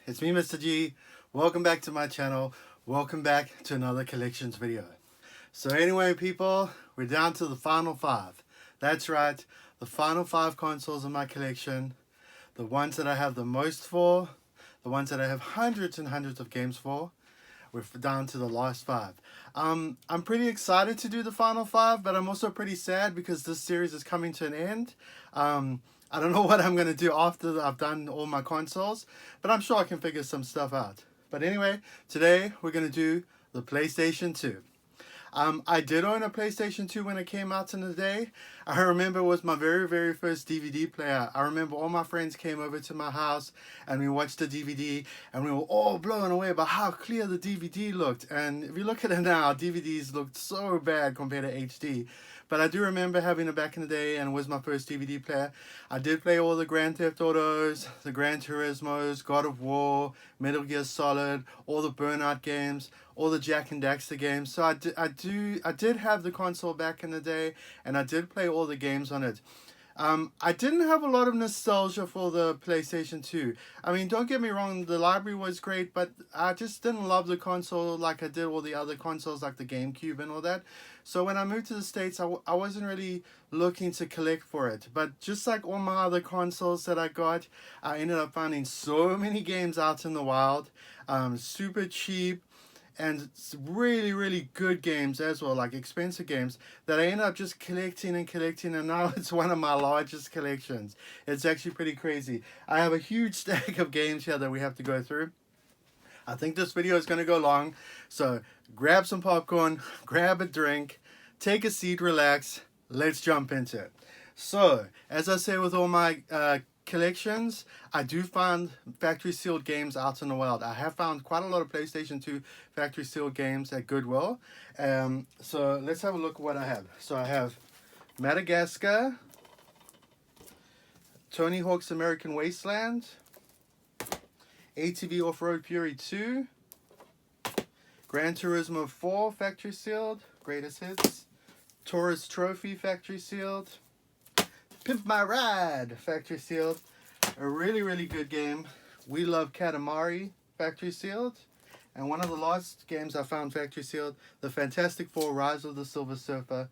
It's me, Mr. G. Welcome back to my channel. Welcome back to another collections video. So anyway, people, we're down to the final 5. That's right, the final 5 consoles in my collection. The ones that I have the most for, the ones that I have hundreds and hundreds of games for. We're down to the last 5. I'm pretty excited to do the final 5, but I'm also pretty sad because this series is coming to an end. I don't know what I'm going to do after I've done all my consoles, but I'm sure I can figure some stuff out. But anyway, today we're going to do the PlayStation 2. I did own a PlayStation 2 when it came out in the day. I remember it was my very first DVD player. I remember all my friends came over to my house and we watched the DVD and we were all blown away by how clear the DVD looked. And if you look at it now, DVDs looked so bad compared to HD. But I do remember having it back in the day and it was my first DVD player. I did play all the Grand Theft Autos, the Gran Turismos, God of War, Metal Gear Solid, all the Burnout games, all the Jak and Daxter games. So I did have the console back in the day and I did play all the games on it. I didn't have a lot of nostalgia for the PlayStation 2. I mean, don't get me wrong, the library was great, but I just didn't love the console like I did all the other consoles like the GameCube and all that. So when I moved to the States, I wasn't really looking to collect for it. But just like all my other consoles that I got, I ended up finding so many games out in the wild, super cheap, and really good games as well, like expensive games that I ended up just collecting, and now it's one of my largest collections. It's actually pretty crazy. I have a huge stack of games here that we have to go through. I think this video is going to go long, so grab some popcorn, grab a drink, take a seat, relax, let's jump into it. So, as I say with all my collections, I do find factory sealed games out in the wild. I have found quite a lot of PlayStation 2 factory sealed games at Goodwill. So let's have a look at what I have. So I have Madagascar, Tony Hawk's American Wasteland, ATV Off-Road Fury 2, Gran Turismo 4 factory sealed, greatest hits, Taurus Trophy factory sealed, Pimp My Ride factory sealed, a really good game. We Love Katamari factory sealed, and one of the last games I found factory sealed, the Fantastic Four Rise of the Silver Surfer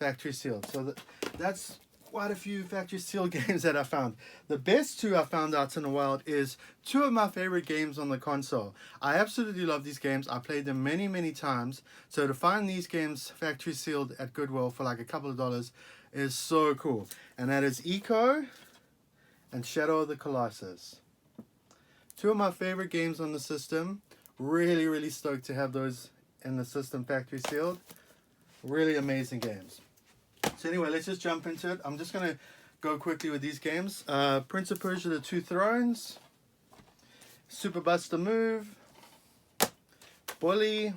factory sealed. So that's quite a few factory sealed games that I found. The best 2 I found out in the wild is 2 of my favorite games on the console. I absolutely love these games. I played them many times. So to find these games factory sealed at Goodwill for like a couple of dollars is so cool. And that is Eco and Shadow of the Colossus. 2 of my favorite games on the system. Really stoked to have those in the system factory sealed. Really amazing games. So anyway, let's just jump into it. I'm just going to go quickly with these games. Prince of Persia: The Two Thrones, Super Buster Move, Bully,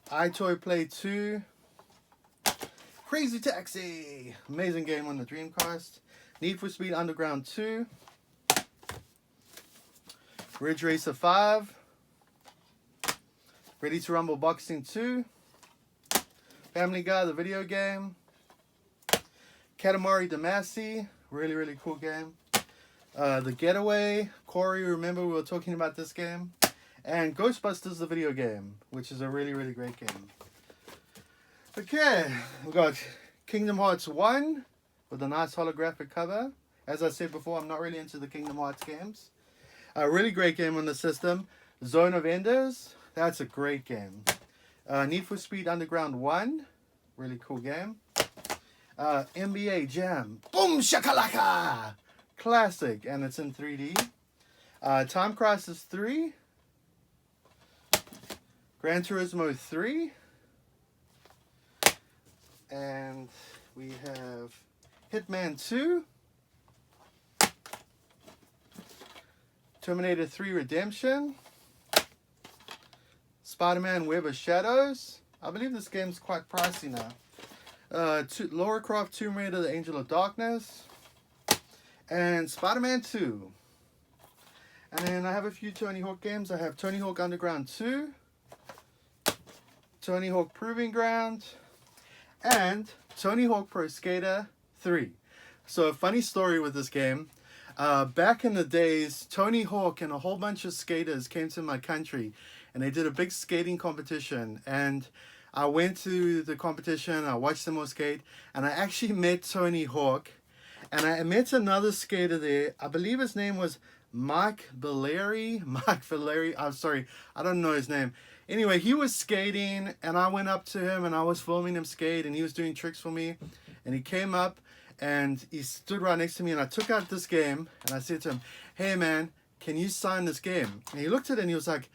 iToy Play 2, Crazy Taxi, amazing game on the Dreamcast, Need for Speed Underground 2, Ridge Racer 5, Ready to Rumble Boxing 2, Family Guy the video game, Katamari Damacy, really cool game, The Getaway, Corey, remember we were talking about this game, and Ghostbusters the video game, which is a really great game. Okay, we've got Kingdom Hearts 1 with a nice holographic cover. As I said before, I'm not really into the Kingdom Hearts games. A really great game on the system. Zone of Enders, that's a great game. Need for Speed Underground 1, really cool game. NBA Jam, Boom Shakalaka, classic, and it's in 3D. Time Crisis 3, Gran Turismo 3, and we have Hitman 2, Terminator 3 Redemption, Spider-Man Web of Shadows. I believe this game's quite pricey now. Lara Croft Tomb Raider: The Angel of Darkness, and Spider-Man 2. And then I have a few Tony Hawk games. I have Tony Hawk Underground 2, Tony Hawk Proving Ground, and Tony Hawk Pro Skater 3. So a funny story with this game. Back in the days, Tony Hawk and a whole bunch of skaters came to my country, and they did a big skating competition. And I went to the competition. I watched them all skate, and I actually met Tony Hawk, and I met another skater there. I believe his name was Mike Valeri. Mike Valeri. I'm sorry, I don't know his name. Anyway, he was skating, and I went up to him, and I was filming him skate, and he was doing tricks for me. And he came up, and he stood right next to me, and I took out this game, and I said to him, "Hey, man, can you sign this game?" And he looked at it, and he was like,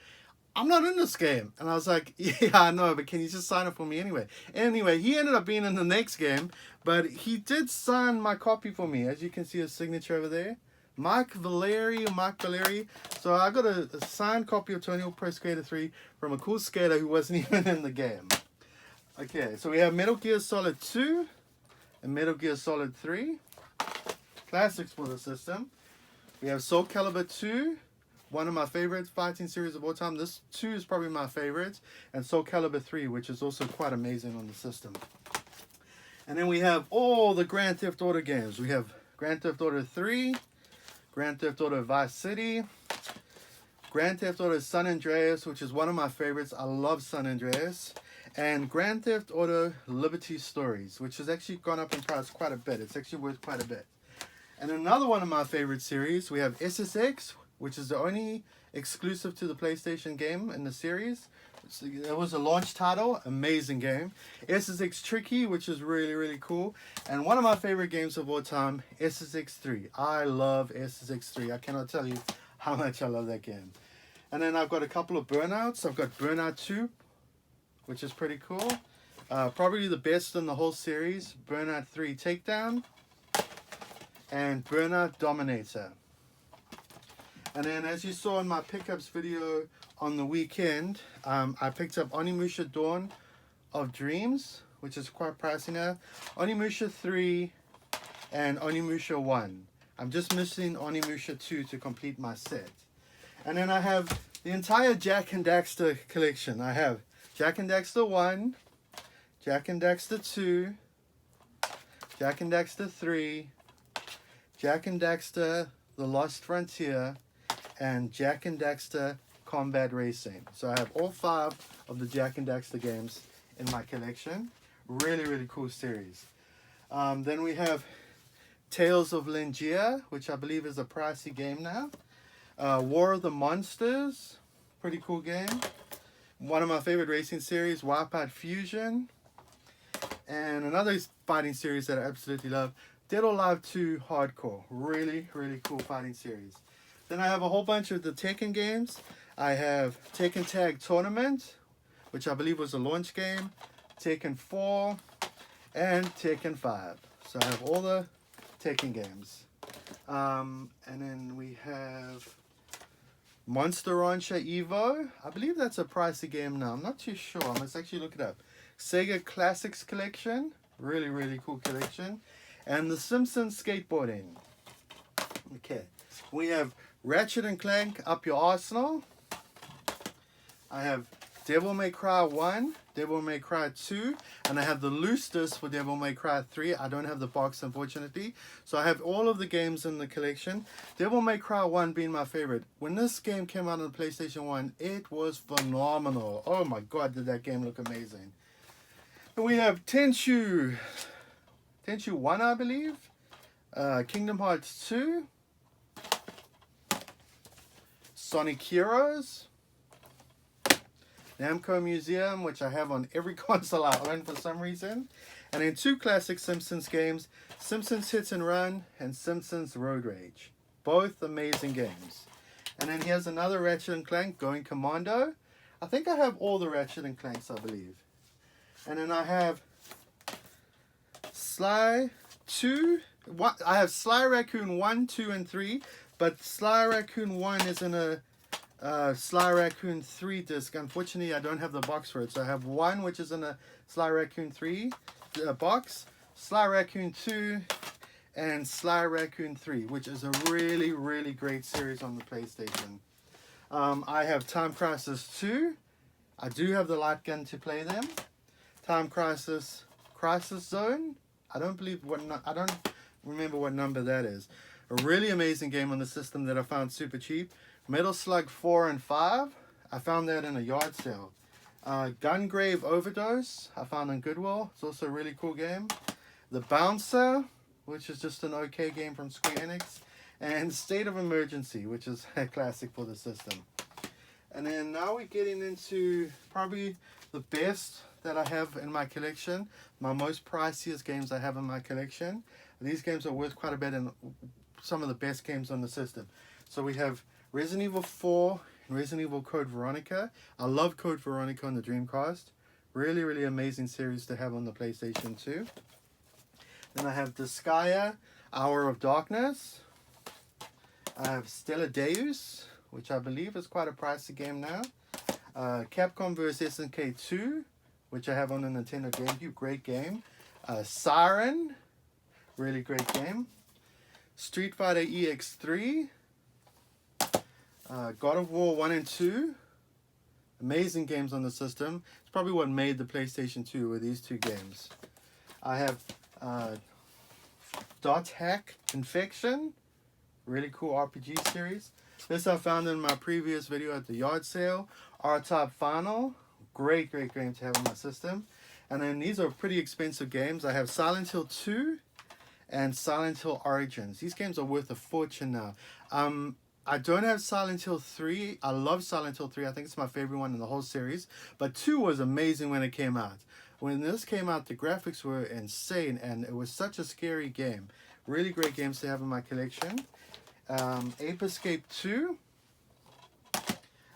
"I'm not in this game." And I was like, "Yeah, I know, but can you just sign it for me anyway?" Anyway, he ended up being in the next game, but he did sign my copy for me. As you can see his signature over there. Mike Valeri. So I got a signed copy of Tony Hawk Pro Skater 3 from a cool skater who wasn't even in the game. Okay, so we have Metal Gear Solid 2 and Metal Gear Solid 3. Classics for the system. We have Soul Calibur 2. One of my favorite fighting series of all time. This 2 is probably my favorite. And Soul Calibur 3, which is also quite amazing on the system. And then we have all the Grand Theft Auto games. We have Grand Theft Auto 3, Grand Theft Auto Vice City, Grand Theft Auto San Andreas, which is one of my favorites. I love San Andreas. And Grand Theft Auto Liberty Stories, which has actually gone up in price quite a bit. It's actually worth quite a bit. And another one of my favorite series, we have SSX, which is the only exclusive to the PlayStation game in the series. It was a launch title, amazing game. SSX Tricky, which is really, really cool. And one of my favorite games of all time, SSX 3. I love SSX 3. I cannot tell you how much I love that game. And then I've got a couple of Burnouts. I've got Burnout 2, which is pretty cool. Probably the best in the whole series. Burnout 3 Takedown. And Burnout Dominator. And then as you saw in my pickups video on the weekend, I picked up Onimusha Dawn of Dreams, which is quite pricey now. Onimusha 3 and Onimusha 1. I'm just missing Onimusha 2 to complete my set. And then I have the entire Jak and Daxter collection. I have Jak and Daxter 1, Jak and Daxter 2, Jak and Daxter 3, Jak and Daxter The Lost Frontier, and Jak and Daxter Combat Racing. So I have all 5 of the Jak and Daxter games in my collection. Really, really cool series. Then we have Tales of Lingia, which I believe is a pricey game now. War of the Monsters, pretty cool game. One of my favorite racing series, Wipeout Fusion. And another fighting series that I absolutely love, Dead or Alive 2 Hardcore. Really, really cool fighting series. Then I have a whole bunch of the Tekken games. I have Tekken Tag Tournament, which I believe was a launch game, Tekken 4, and Tekken 5. So I have all the Tekken games. And then we have Monster Rancher Evo. I believe that's a pricey game now. I'm not too sure. I must actually look it up. Sega Classics Collection. Really, really cool collection. And The Simpsons Skateboarding. Okay. We have Ratchet and Clank Up Your Arsenal. I have Devil May Cry 1, Devil May Cry 2, and I have the loose disc for Devil May Cry 3. I don't have the box, unfortunately. So I have all of the games in the collection. Devil May Cry 1 being my favorite. When this game came out on the PlayStation 1, it was phenomenal. Oh my god, did that game look amazing. And we have Tenchu 1, I believe. Kingdom Hearts 2. Sonic Heroes. Namco Museum, which I have on every console I own for some reason. And then 2 classic Simpsons games, Simpsons Hit and Run and Simpsons Road Rage. Both amazing games. And then here's another Ratchet and Clank, Going Commando. I think I have all the Ratchet and Clanks, I believe. And then I have Sly 2. I have Sly Raccoon 1, 2, and 3. But Sly Raccoon 1 is in a Sly Raccoon 3 disc. Unfortunately, I don't have the box for it. So I have 1, which is in a Sly Raccoon 3 box, Sly Raccoon 2, and Sly Raccoon 3, which is a really, really great series on the PlayStation. I have Time Crisis 2. I do have the light gun to play them. Time Crisis Zone. I don't remember what number that is. A really amazing game on the system that I found super cheap. Metal Slug 4 and 5. I found that in a yard sale. Gungrave Overdose. I found on Goodwill. It's also a really cool game. The Bouncer, which is just an okay game from Square Enix. And State of Emergency, which is a classic for the system. And then now we're getting into probably the best that I have in my collection. My most priciest games I have in my collection. These games are worth quite a bit and some of the best games on the system. So we have Resident Evil 4 and Resident Evil Code Veronica. I love Code Veronica on the Dreamcast. Really, really amazing series to have on the PlayStation 2. Then I have Disgaea, Hour of Darkness. I have Stella Deus, which I believe is quite a pricey game now. Capcom vs SNK 2, which I have on the Nintendo GameCube. Great game. Siren, really great game. Street Fighter EX3. God of War 1 and 2. Amazing games on the system. It's probably what made the PlayStation 2 were these two games. I have Dot Hack Infection. Really cool RPG series. This I found in my previous video at the yard sale. R-Type Final. Great game to have in my system. And then these are pretty expensive games. I have Silent Hill 2 and Silent Hill Origins. These games are worth a fortune now. I don't have Silent Hill 3. I love Silent Hill 3. I think it's my favorite one in the whole series. But 2 was amazing when it came out. When this came out, the graphics were insane. And it was such a scary game. Really great games to have in my collection. Ape Escape 2.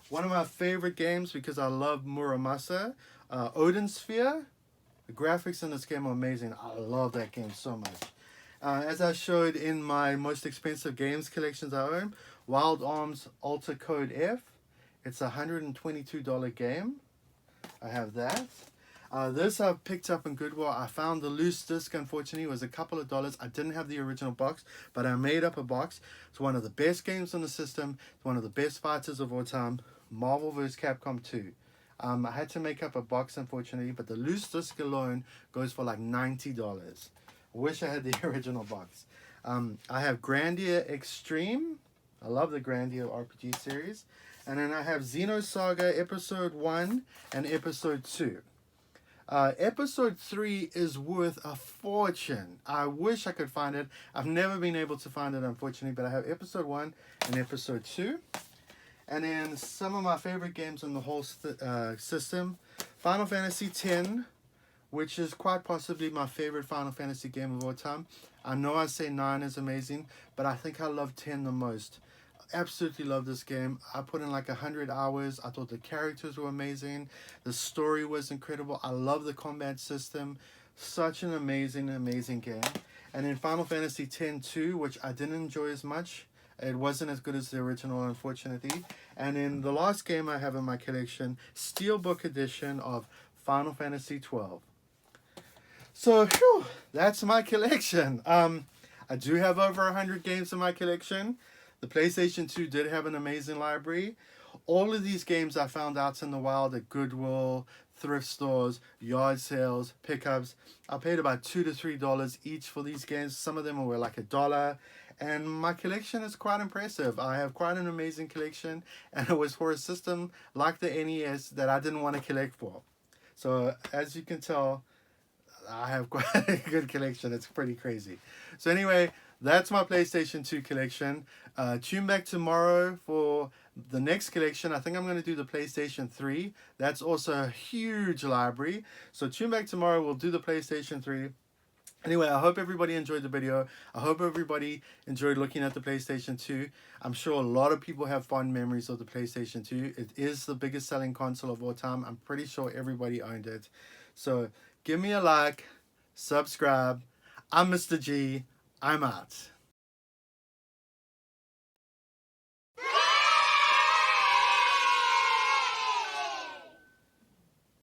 One of my favorite games because I love Muramasa. Odin Sphere. The graphics in this game are amazing. I love that game so much. As I showed in my most expensive games collections I own, Wild Arms Alter Code F. It's a $122 game. I have that. This I've picked up in Goodwill. I found the loose disc, unfortunately. It was a couple of dollars. I didn't have the original box, but I made up a box. It's one of the best games on the system. It's one of the best fighters of all time. Marvel vs. Capcom 2. I had to make up a box, unfortunately, but the loose disc alone goes for like $90. I wish I had the original box. I have Grandia Extreme. I love the Grandia RPG series. And then I have Xenosaga Episode 1 and Episode 2. Episode 3 is worth a fortune. I wish I could find it. I've never been able to find it, unfortunately, but I have Episode 1 and Episode 2. And then some of my favorite games in the whole system. Final Fantasy X, which is quite possibly my favorite Final Fantasy game of all time. I know I say 9 is amazing, but I think I love 10 the most. Absolutely love this game. I put in like 100 hours. I thought the characters were amazing. The story was incredible. I love the combat system. Such an amazing game. And in Final Fantasy X-2, which I didn't enjoy as much. It wasn't as good as the original, unfortunately. And in the last game I have in my collection, Steelbook Edition of Final Fantasy XII. So, whew, that's my collection. I do have over 100 games in my collection. The PlayStation 2 did have an amazing library. All of these games I found out in the wild at Goodwill, thrift stores, yard sales, pickups. I paid about $2 to $3 each for these games. Some of them were like $1. And my collection is quite impressive. I have quite an amazing collection. And it was for a system like the NES that I didn't want to collect for. So as you can tell, I have quite a good collection. It's pretty crazy. So anyway, that's my PlayStation 2 collection. Tune back tomorrow for the next collection. I think I'm going to do the PlayStation 3. That's also a huge library. So tune back tomorrow. We'll do the PlayStation 3. Anyway, I hope everybody enjoyed the video. I hope everybody enjoyed looking at the PlayStation 2. I'm sure a lot of people have fond memories of the PlayStation 2. It is the biggest selling console of all time. I'm pretty sure everybody owned it. So give me a like, subscribe. I'm Mr. G. I'm out.